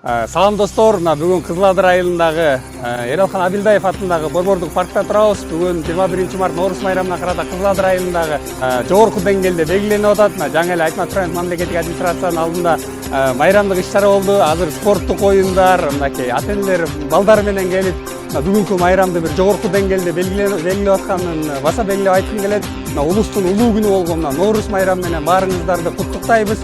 Салам достор, бүгін Кызыл районындагы Эралхан Абилдаев атындагы Борбордук паркта турабыз. Бүгін 21 март Норус майрамына карата Кызыл районындагы жогорку деңгээлде белгиленип атат. Жаңы эле айтма турайын, мамлекеттик администрациянын алдында майрамдык иш-чара болду. Азыр спорттук оюндар, мынакей ата-энелер балдар менен келип, бүгүнкү майрамды бир жогорку деңгээлде белгилеп атканын баса белгилеп айткым келет. Улустун улуу күнү болгон Норус майрамы менен баарыңыздарды куттуктайбыз.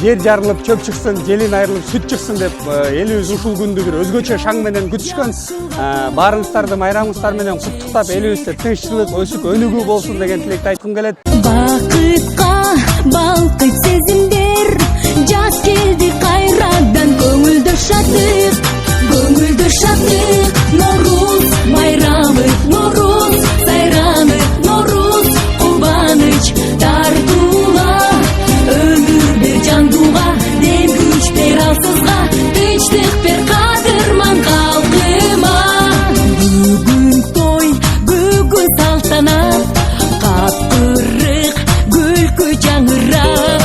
Жер жарылып, чөп чыксын, желин айрылып, сүт чыксын деп элибиз ушул күндү бир өзгөчө шаң менен күтүшкөн. Баарыңыздарды майрамыңыздар менен куттуктап, элибизде тынччылык, өсүк, өнүгүү болсун деген тилекти айткым келет. Бакытка балкыт сезимдер, жаз келди кайрадан көңүлдөр шаттык, көңүлдөр шаттык. Норус майрамы, Норус сайрамы, Норус кубаныч тартууга, өмүр бер жандууга, дем күч бер алсызга, тынчтык бер кадырман калкыма. Бүгүн той, бүгүн салтанат, капкырык күлкү жаңырап,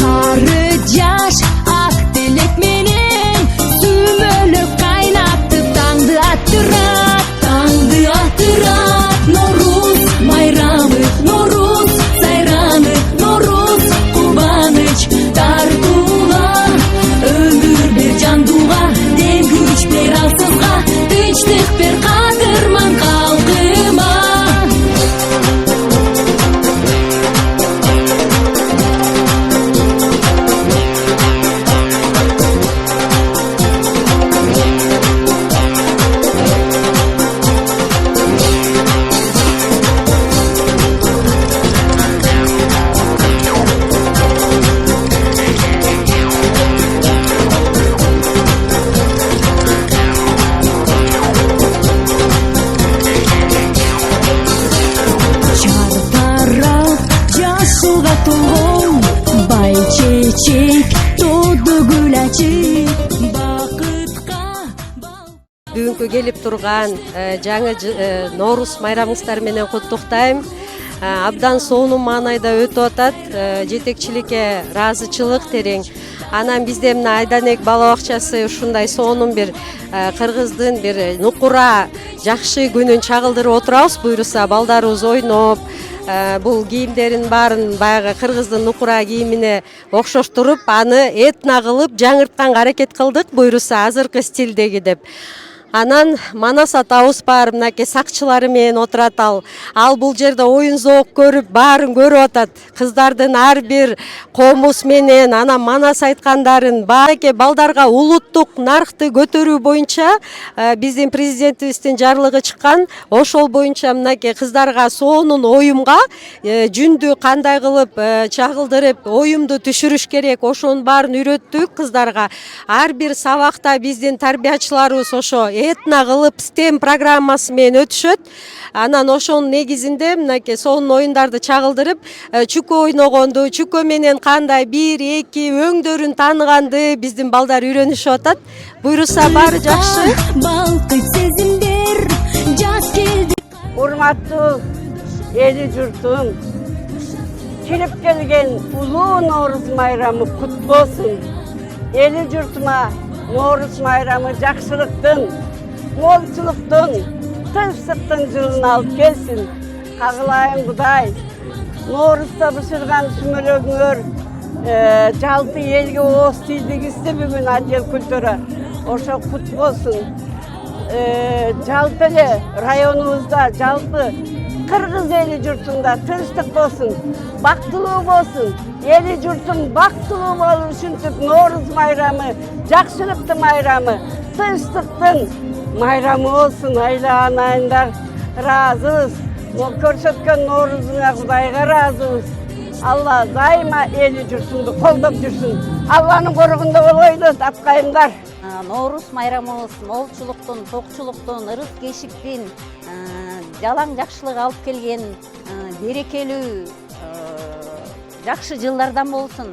кары жаш ак тилек менен сүмөлөк кайнатып таңды аттырат, таңды аттырат. Норус майрамы, Норус сайрамы, Норус кубаныч тартууга, өмүр бер жандууга, дем күч бер алсызга, тынчтык бер кадырман калкыма. Жашылга толгон бай чечек, тоду гүл ачып, бакытка. Бүгүнкү келип турган жаңы Норус майрамыңыздар менен куттуктайм. Абдан сонун маанайда өтүп атат. Жетекчиликке ыраазычылык терең. Анан бизде мына Айданек бала бакчасы ушундай сонун бир кыргыздын бир нукура жакшы күнүн чагылдырып отурабыз. Буйруса балдарыбыз ойноп, бул кийимдерин баарын баягы кыргыздын нукура кийимине окшоштуруп, аны этно кылып жаңыртканга аракет кылдык. Буйруса азыркы стилдеги деп. Анан Манас атабыз бар, мынакей сакчылары менен отурат ал бул жерде оюн зоок көрүп, баарын көрүп атат. Кыздардын ар бир комуз менен, анан Манас айткандарын бааке балдарга улуттук наркты көтөрүү боюнча биздин президентибиздин жарлыгы чыккан. Ошол боюнча мынакей кыздарга сонун оюмга жүндү кандай кылып чагылдырып, оюмду түшүрүш керек, ошонун баарын үйрөттүк кыздарга. Ар бир сабакта биздин тарбиячыларыбыз ошо этно кылып STEM программасы менен өтүшөт. Анан ошонун негизинде мынакей сонун оюндарды чагылдырып, чүкө ойногонду, чүкө менен кандай 1-2 өңдөрүн тааныганды биздин балдар үйрөнүшүп атат. Буйруса баары жакшы. Балкыт сезимдер, жаз келди. Урматтуу эли журтум, келип келген улуу Норус майрамы кут болсун. Эли журтума Норус майрамы жакшылыктын, молчулуктун, тынчтыктын жылын алып келсин. Кагылайын Кудай, Норузда бышырган сүмөлөгүңөр жалпы элге ооз тийдигизди бүгүн ажел күлтөрө. Ошо кут болсун. Жалпы эле районубузда, жалпы кыргыз эли журтунда тынчтык болсун, бактылуу болсун. Эли журтум бактылуу болуш үчүн Норус майрамы, жакшылыктын майрамы, тынчтыктын майрамы болсун. Айлаған айындар ыраазыбыз. Көрсөткөн Норузуңа Кудайга ыраазыбыз. Алла дайыма эли журтумду колдоп жүрсүн. Алланын корогунда болойлу, аткайымдар. Норус майрамыбыз молчулуктун, токчулуктун, ырыс-кешиктин, жалаң жакшылык алып келген берекелүү жакшы жылдардан болсун.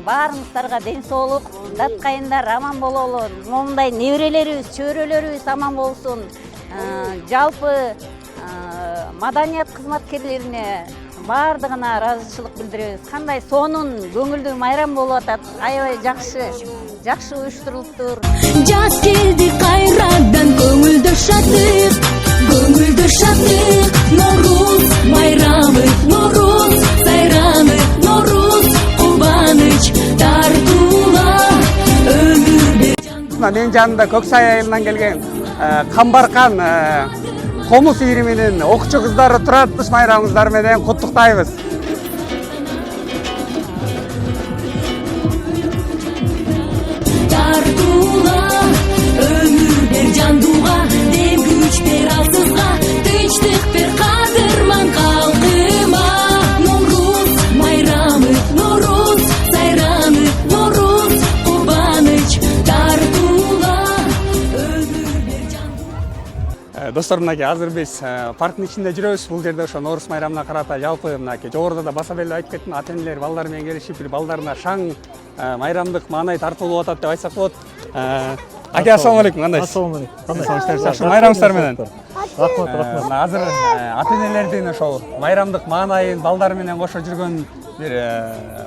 Баарыңыздарга ден соолук, даткайындар аман бололу. Момундай неберелерибиз, чөйрөлөрүбүз аман болсун. Жалпы маданият кызматкерлерине баардыгына ыраазычылык билдиребиз. Кандай сонун көңүлдүү майрам болуп атат. Аябай жакшы. жакшы уюштурулуптур. Жаз келди кайрадан көңүлдөр шаттык, көңүлдөр шаттык. Норуз майрамы, Норуз сайрамы, Норуз кубаныч тартуула өмүрдө. Менин жанымда Көксай айылынан келген Камбаркан комуз ийриминин окчу кыздары турат. Майрамыңыздар менен куттуктайбыз. Тартуула өмүрдөр жандууга, дем күч бер алсызга, тынчтык бер кадырман калкыма. Норуз майрамы, Норуз сайрамы, Норуз кубаныч тартуула өмүрдөр жандууга. Достор, мынакей азыр биз парктын ичинде жүрөбүз. Бул жерде ошо Норуз майрамына карата жалпы мынакей жогоруда да баса беле айтып кеттим, ата-энелер балдар менен келишип, бир балдарына шаң майрамдык маанай тартуулуп атат деп айтсак болот. Аке, ассалам алейкум, кандайсыз? Ассалам алейкум. Кандайсыз? Жакшы, майрамыңыздар менен. Рахмат, рахмат. Азыр ата-энелердин ошол майрамдык маанайын балдар менен кошо жүргөн бир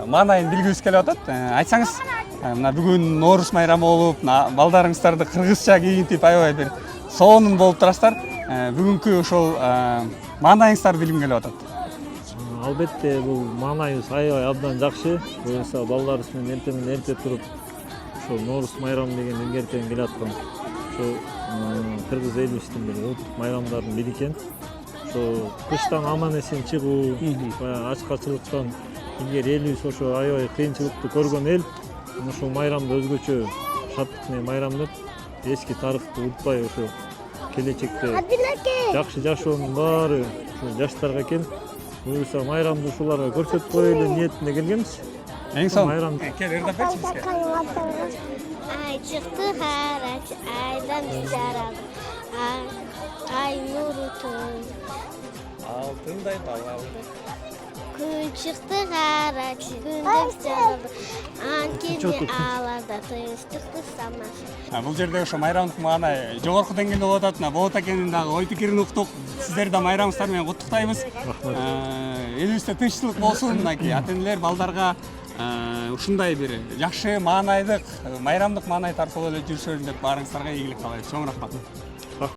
маанайын билгибиз келип атат. Айтсаңыз, мына бүгүн Норуз майрамы болуп, балдарыңыздарды кыргызча кийинтип аябай бир сонун болуп турасыздар. Бүгүнкү ошол маанайыңыздарды билгим келип атат. Албетте бул маанайыбыз аябай абдан жакшы. Буюрса балдарыбыз менен эрте туруп ошол Норуз майрамы деген илгертен келе аткан ошо кыргыз элибиздин бир улуттук майрамдардын бири экен. Ошо кыштан аман эсен чыгуу, ачкачылыктан илгери элибиз ошо аябай кыйынчылыкты көргөн эл. Ошол майрамды өзгөчө шаттык менен майрамдап, эски тарыхты унутпай ошо келечекте жакшы жашоонун баары ошо жаштарга экен. Буюрса майрамды ушуларга көрсөтүп коелу ниетинде келгенбиз. Эң сонун. Майрам Кел, ырдап берчи бизге. Ай чыкты харач, айдан жаралды. Ай нурутун. Алтындай балалды. Күн чыкты харач, күндөп жаралды. Анткени аларда тынчтыкты самаш. Бул жерде ошо майрамдык маанай жогорку деңгээлде болуп атат. Болот экенин дагы ой пикирин уктук. Сиздерди да майрамыңыздар менен куттуктайбыз. Элибизде тынччылык болсун, мынакей ата-энелер балдарга ушундай бир жакшы маанайдык майрамдык маанай тартып эле жүрүшөрүн деп баарыңыздарга ийгилик каалайбыз. Чоң рахмат.